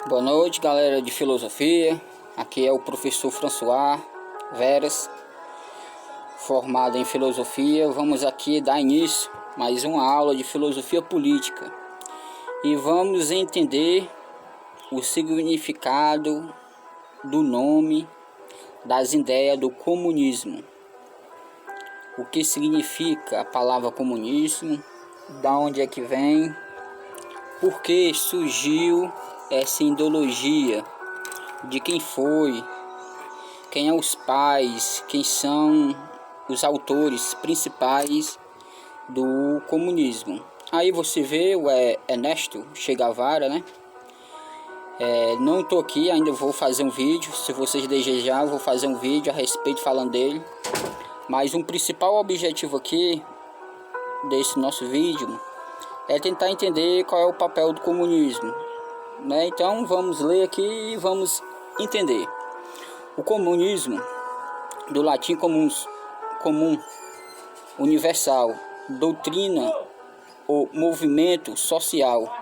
Boa noite, galera de filosofia. Aqui é o professor François Veras, formado em filosofia. Vamos aqui dar início a mais uma aula de filosofia política e vamos entender o significado do nome das ideias do comunismo. O que significa a palavra comunismo? Da onde é que vem? Por que surgiu essa ideologia? De quem foi? Quem é os pais? Quem são os autores principais do comunismo? Aí você vê o Ernesto Che Guevara, né? Não estou aqui, ainda vou fazer um vídeo. Se vocês desejarem, eu vou fazer um vídeo a respeito falando dele. Mas um principal objetivo aqui desse nosso vídeo é tentar entender qual é o papel do comunismo, né? Então vamos ler aqui e vamos entender. O comunismo, do latim comum, universal, doutrina ou movimento social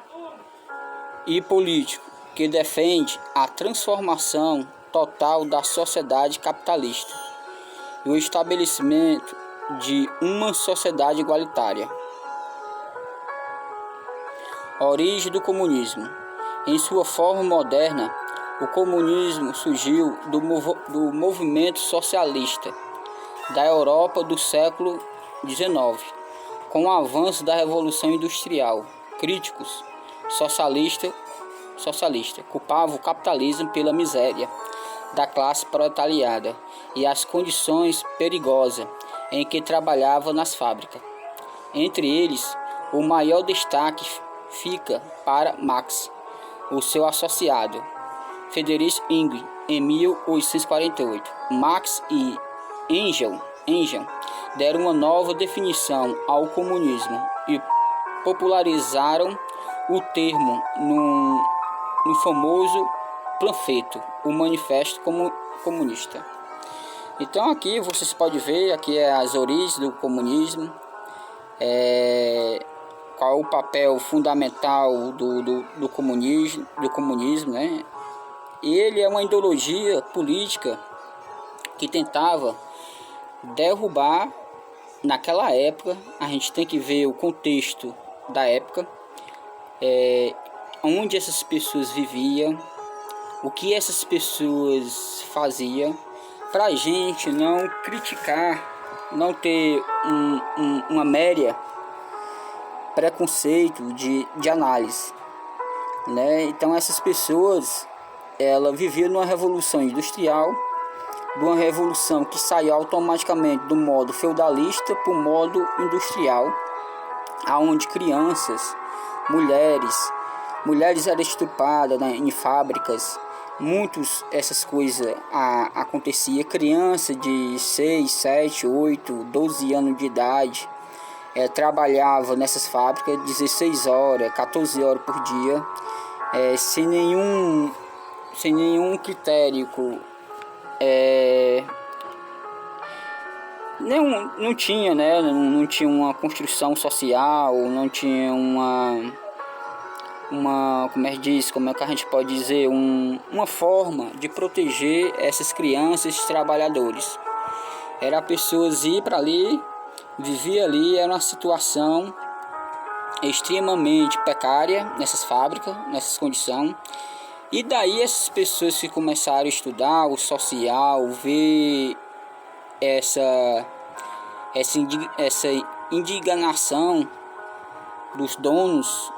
e político que defende a transformação total da sociedade capitalista e o estabelecimento de uma sociedade igualitária. A origem do comunismo. Em sua forma moderna, o comunismo surgiu do movimento socialista da Europa do século XIX, com o avanço da Revolução Industrial. Críticos socialistas culpavam o capitalismo pela miséria da classe proletariada e as condições perigosas em que trabalhava nas fábricas. Entre eles, o maior destaque fica para Marx, o seu associado, Friedrich Engels, em 1848. Marx e Engels deram uma nova definição ao comunismo e popularizaram o termo no famoso panfleto, o Manifesto Comunista. Então aqui vocês podem ver, aqui é as origens do comunismo, qual é o papel fundamental do comunismo, né? Ele é uma ideologia política que tentava derrubar, naquela época, a gente tem que ver o contexto da época, onde essas pessoas viviam, o que essas pessoas faziam, para a gente não criticar, não ter uma méria preconceito de análise, né? Então essas pessoas, ela vivia numa revolução industrial, de uma revolução que saiu automaticamente do modo feudalista para o modo industrial, aonde crianças, mulheres eram estupradas, né, em fábricas. Essas coisas acontecia. Criança de 6, 7, 8, 12 anos de idade trabalhava nessas fábricas 16 horas, 14 horas por dia, sem nenhum critério, não tinha, né? Não tinha uma construção social, não tinha como é que a gente pode dizer, uma forma de proteger essas crianças, esses trabalhadores. Era pessoas ir para ali, vivia ali, era uma situação extremamente precária nessas fábricas, nessas condições. E daí essas pessoas que começaram a estudar o social, ver essa indignação dos donos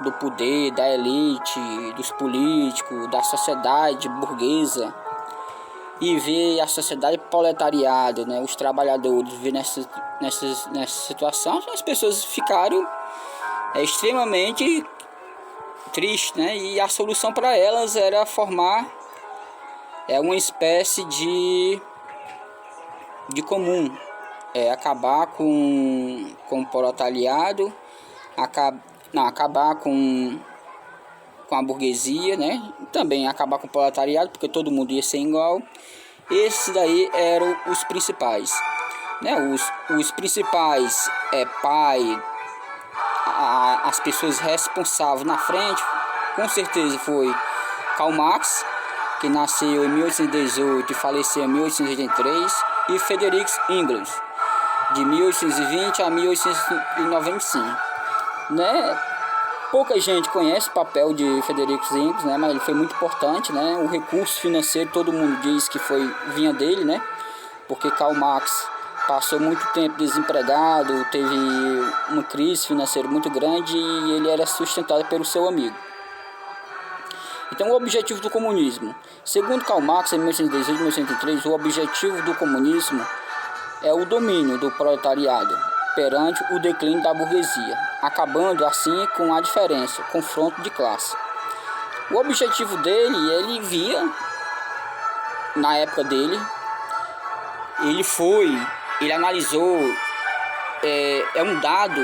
do poder, da elite, dos políticos, da sociedade burguesa, e ver a sociedade proletariada, né, os trabalhadores ver nessa situação, as pessoas ficaram extremamente tristes, né? E a solução para elas era formar uma espécie de comum, acabar com o proletariado, acabar com a burguesia, né? Também acabar com o proletariado, porque todo mundo ia ser igual. Esses daí eram os principais, né? Os principais pai, as pessoas responsáveis na frente, com certeza foi Karl Marx, que nasceu em 1818 e faleceu em 1883, e Friedrich Engels, de 1820 a 1895. Né? Pouca gente conhece o papel de Friedrich Engels, né? Mas ele foi muito importante, né? O recurso financeiro, todo mundo diz que vinha dele, né? Porque Karl Marx passou muito tempo desempregado, teve uma crise financeira muito grande e ele era sustentado pelo seu amigo. Então, o objetivo do comunismo. Segundo Karl Marx, em 1918 e 1903, o objetivo do comunismo é o domínio do proletariado perante o declínio da burguesia, acabando assim com a diferença, confronto de classe. O objetivo dele, ele via, na época dele, ele analisou, um dado,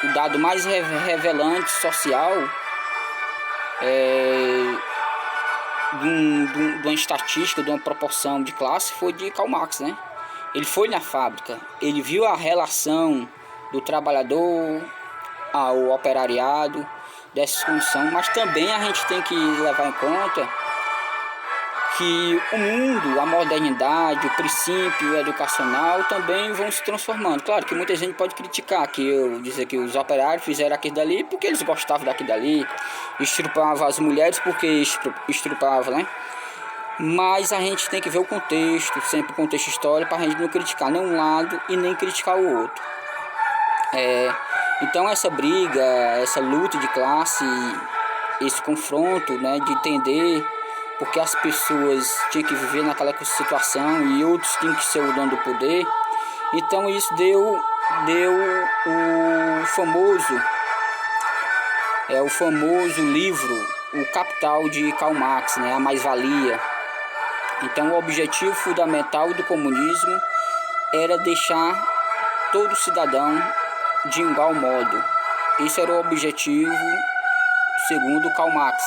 o dado mais revelante social, de uma estatística, de uma proporção de classe, foi de Karl Marx, né? Ele foi na fábrica, ele viu a relação do trabalhador ao operariado, dessas condições, mas também a gente tem que levar em conta que o mundo, a modernidade, o princípio educacional também vão se transformando. Claro que muita gente pode criticar, dizer que os operários fizeram aquilo dali porque eles gostavam daquilo dali, estrupavam as mulheres porque estrupavam, né? Mas a gente tem que ver o contexto, sempre o contexto histórico, para a gente não criticar nem um lado e nem criticar o outro. Então essa briga, essa luta de classe, esse confronto, né, de entender porque as pessoas tinham que viver naquela situação e outros tinham que ser o dono do poder. Então isso deu o famoso livro, O Capital, de Karl Marx, né, a mais-valia. Então o objetivo fundamental do comunismo era deixar todo cidadão de igual modo. Esse era o objetivo, segundo Karl Marx,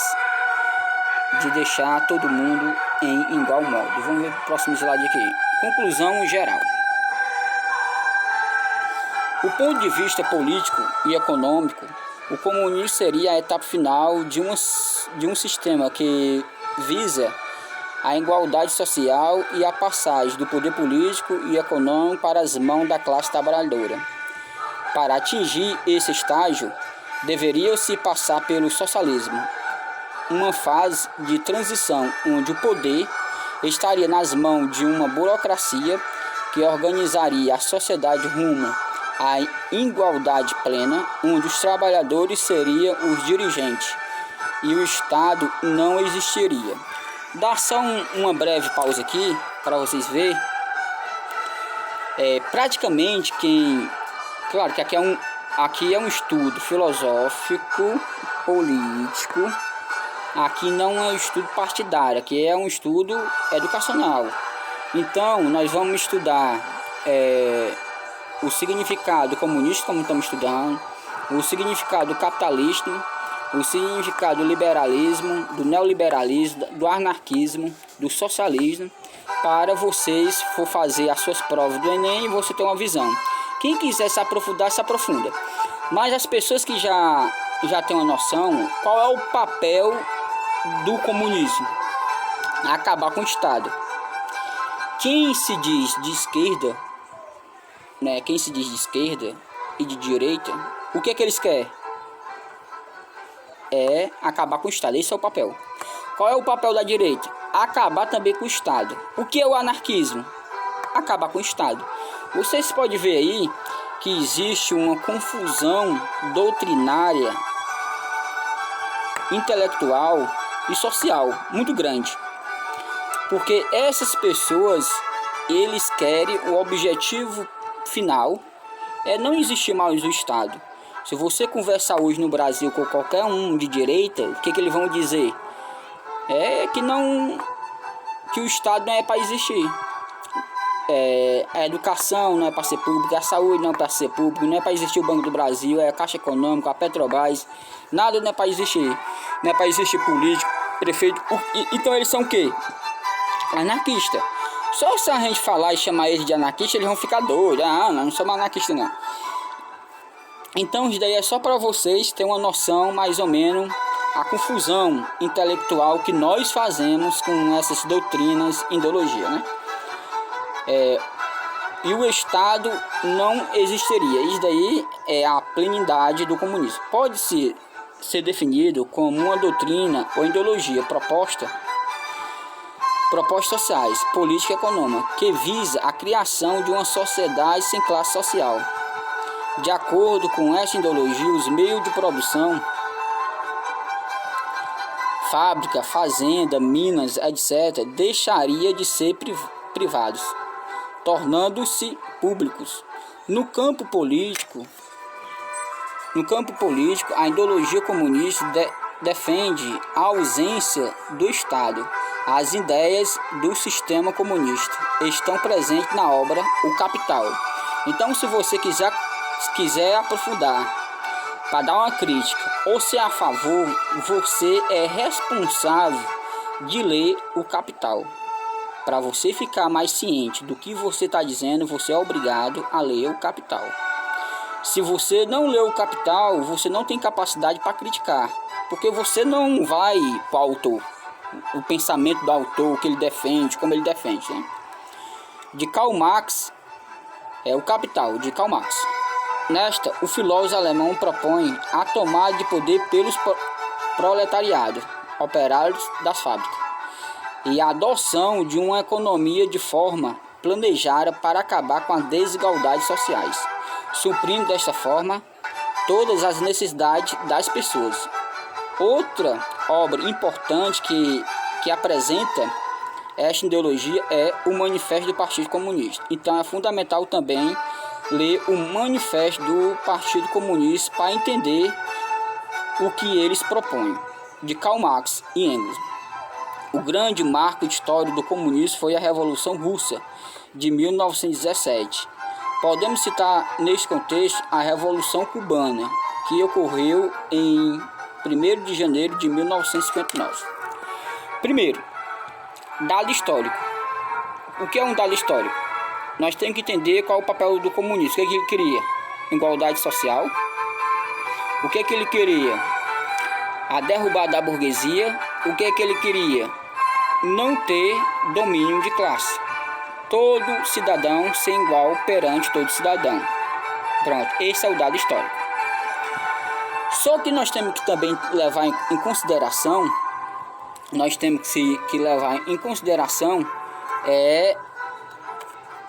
de deixar todo mundo em igual modo. Vamos ver o próximo slide aqui. Conclusão geral. Do ponto de vista político e econômico, o comunismo seria a etapa final de um sistema que visa a igualdade social e a passagem do poder político e econômico para as mãos da classe trabalhadora. Para atingir esse estágio, deveria-se passar pelo socialismo, uma fase de transição onde o poder estaria nas mãos de uma burocracia que organizaria a sociedade rumo à igualdade plena, onde os trabalhadores seriam os dirigentes e o Estado não existiria. Dá só uma breve pausa aqui para vocês verem. Praticamente claro que aqui é um estudo filosófico, político. Aqui não é um estudo partidário, aqui é um estudo educacional. Então nós vamos estudar o significado comunista, como estamos estudando, o significado do capitalismo, o significado do liberalismo, do neoliberalismo, do anarquismo, do socialismo, para vocês for fazer as suas provas do Enem e você ter uma visão. Quem quiser se aprofundar, se aprofunda. Mas as pessoas que já têm uma noção, qual é o papel do comunismo? Acabar com o Estado. Quem se diz de esquerda, né? Quem se diz de esquerda e de direita, o que é que eles querem? É acabar com o Estado. Esse é o papel. Qual é o papel da direita? Acabar também com o Estado. O que é o anarquismo? Acabar com o Estado. Vocês podem ver aí que existe uma confusão doutrinária, intelectual e social muito grande. Porque essas pessoas, eles querem, o objetivo final é não existir mais o Estado. Se você conversar hoje no Brasil com qualquer um de direita, o que eles vão dizer? Que o Estado não é para existir. A educação não é para ser pública, a saúde não é para ser pública, não é para existir o Banco do Brasil, a Caixa Econômica, a Petrobras, nada não é para existir. Não é para existir político, prefeito. Então eles são o quê? Anarquista. Só se a gente falar e chamar eles de anarquista, eles vão ficar doidos. Não somos anarquistas não. Então isso daí é só para vocês terem uma noção mais ou menos a confusão intelectual que nós fazemos com essas doutrinas em ideologia, né? E o Estado não existiria. Isso daí é a plenidade do comunismo. Pode ser definido como uma doutrina ou ideologia propostas sociais, política e econômica, que visa a criação de uma sociedade sem classe social. De acordo com esta ideologia, os meios de produção, fábrica, fazenda, minas, etc., deixaria de ser privados, tornando-se públicos. No campo político, a ideologia comunista defende a ausência do Estado. As ideias do sistema comunista estão presentes na obra O Capital. Então, se você quiser aprofundar para dar uma crítica ou ser a favor, você é responsável de ler O Capital. Para você ficar mais ciente do que você está dizendo, você é obrigado a ler O Capital. Se você não lê O Capital, você não tem capacidade para criticar, porque você não vai para o autor, o pensamento do autor, o que ele defende, como ele defende, né? De Karl Marx, O Capital, de Karl Marx. Nesta, o filósofo alemão propõe a tomada de poder pelos proletariados, operários das fábricas, e a adoção de uma economia de forma planejada para acabar com as desigualdades sociais, suprindo desta forma todas as necessidades das pessoas. Outra obra importante que apresenta esta ideologia é o Manifesto do Partido Comunista. Então é fundamental também ler o Manifesto do Partido Comunista para entender o que eles propõem, de Karl Marx e Engels. O grande marco histórico do comunismo foi a Revolução Russa de 1917. Podemos citar neste contexto a Revolução Cubana, que ocorreu em 1º de janeiro de 1959. Primeiro, dado histórico. O que é um dado histórico? Nós temos que entender qual é o papel do comunismo. O que é que ele queria? Igualdade social. O que é que ele queria? A derrubada da burguesia. O que é que ele queria? Não ter domínio de classe. Todo cidadão ser igual perante todo cidadão. Pronto, esse é o dado histórico. Só que nós temos que também levar em consideração,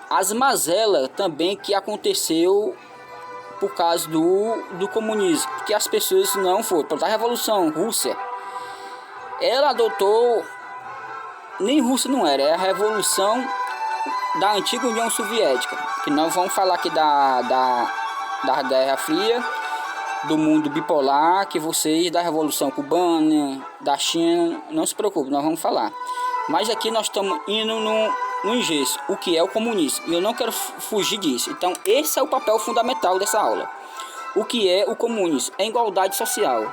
as mazelas também que aconteceu por causa do comunismo, porque as pessoas não foram. A Revolução Russa, ela adotou, nem Rússia não era, é a Revolução da antiga União Soviética, que nós vamos falar aqui da Guerra Fria, do mundo bipolar, que vocês da Revolução Cubana, da China, não se preocupem, nós vamos falar. Mas aqui nós estamos indo no engesso, o que é o comunismo, e eu não quero fugir disso. Então esse é o papel fundamental dessa aula. O que é o comunismo? É igualdade social.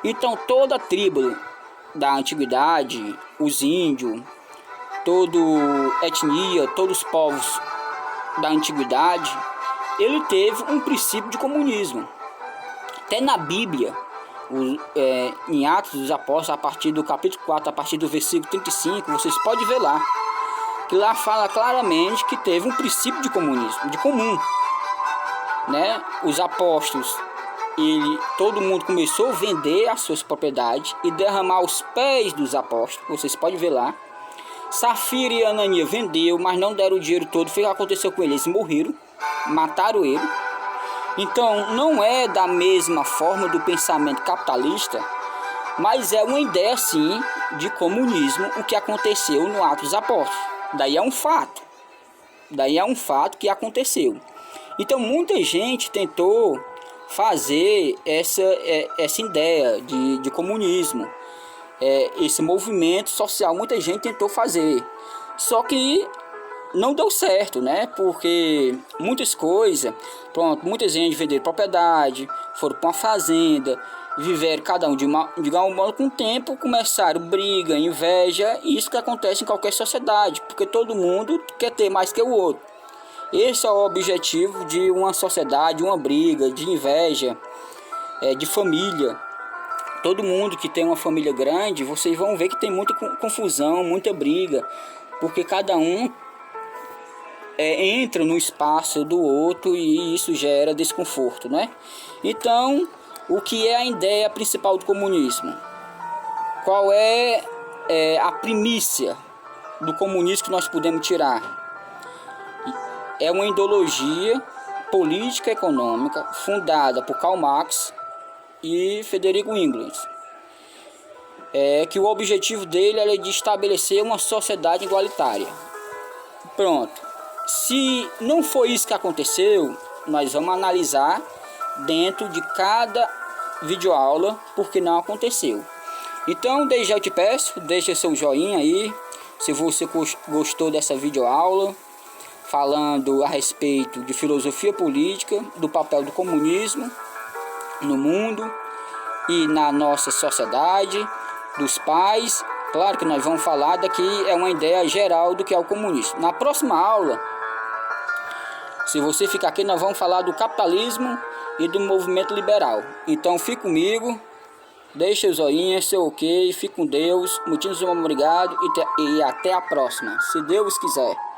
Então toda a tribo da antiguidade, os índios, toda etnia, todos os povos da antiguidade, ele teve um princípio de comunismo. Até na Bíblia, em Atos dos Apóstolos, a partir do capítulo 4, a partir do versículo 35, vocês podem ver lá, que lá fala claramente que teve um princípio de comunismo, de comum, né? Os apóstolos, todo mundo começou a vender as suas propriedades e derramar aos pés dos apóstolos, vocês podem ver lá. Safira e Anania vendeu, mas não deram o dinheiro todo. O que aconteceu com eles? Eles morreram, mataram ele. Então não é da mesma forma do pensamento capitalista, mas é uma ideia sim de comunismo o que aconteceu no Atos dos Apóstolos. Daí é um fato que aconteceu. Então muita gente tentou fazer essa ideia de comunismo, esse movimento social, muita gente tentou fazer, só que não deu certo, né? Porque muitas coisas, muita gente venderam propriedade, foram para uma fazenda, viveram cada um de igual modo. Com o tempo começaram briga, inveja, e isso que acontece em qualquer sociedade, porque todo mundo quer ter mais que o outro. Esse é o objetivo de uma sociedade, uma briga, de inveja, de família. todo mundo que tem uma família grande, vocês vão ver que tem muita confusão, muita briga, porque cada um entra no espaço do outro e isso gera desconforto, né? Então, o que é a ideia principal do comunismo? Qual é a primícia do comunismo que nós podemos tirar? É uma ideologia política e econômica fundada por Karl Marx e Frederico Engels, que o objetivo dele é de estabelecer uma sociedade igualitária. Pronto. Se não foi isso que aconteceu, nós vamos analisar dentro de cada videoaula porque não aconteceu. Então, desde já eu te peço, deixa seu joinha aí, se você gostou dessa videoaula, falando a respeito de filosofia política, do papel do comunismo no mundo e na nossa sociedade, dos pais. Claro que nós vamos falar daqui, é uma ideia geral do que é o comunismo. Na próxima aula, se você ficar aqui, nós vamos falar do capitalismo e do movimento liberal. Então fique comigo, deixa o joinha, seu ok, fique com Deus, muitíssimo obrigado e até a próxima, se Deus quiser.